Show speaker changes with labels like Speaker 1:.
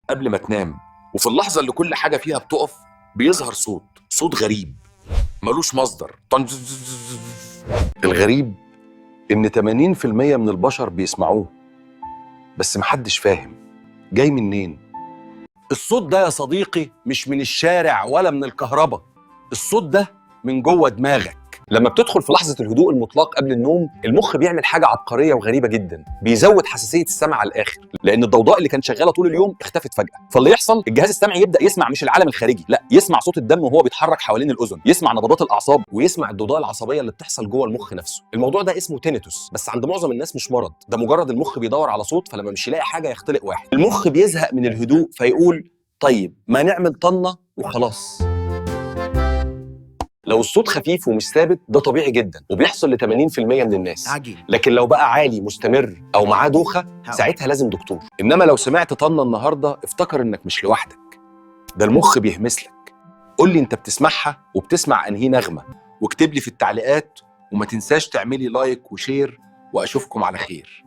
Speaker 1: قبل ما تنام، وفي اللحظة اللي كل حاجة فيها بتقف بيظهر صوت غريب ملوش مصدر. الغريب إن 80% من البشر بيسمعوه، بس محدش فاهم جاي منين.
Speaker 2: الصوت ده يا صديقي مش من الشارع ولا من الكهرباء، الصوت ده من جوه دماغك. لما بتدخل في لحظة الهدوء المطلق قبل النوم، المخ بيعمل حاجة عبقرية وغريبة جدا، بيزود حساسية السمع على الآخر، لأن الضوضاء اللي كانت شغالة طول اليوم اختفت فجأة. فاللي يحصل الجهاز السمعي يبدأ يسمع مش العالم الخارجي، لا، يسمع صوت الدم وهو بيتحرك حوالين الأذن، يسمع نبضات الأعصاب، ويسمع الضوضاء العصبية اللي بتحصل جوه المخ نفسه. الموضوع ده اسمه تينيتوس، بس عند معظم الناس مش مرض، ده مجرد المخ بيدور على صوت، فلما مش يلاقي حاجة يختلق واحد. المخ بيزهق من الهدوء فيقول طيب ما نعمل طنة وخلاص. لو الصوت خفيف ومش ثابت ده طبيعي جدا وبيحصل ل 80% من الناس
Speaker 3: عجيب.
Speaker 2: لكن لو بقى عالي مستمر او معاه دوخه ساعتها لازم دكتور.
Speaker 1: إنما لو سمعت طنة النهاردة افتكر إنك مش لوحدك، ده المخ بيهمس لك. قول لي أنت بتسمعها وبتسمع أنهي نغمة، واكتب لي في التعليقات، وما تنساش تعملي لايك وشير، وأشوفكم على خير.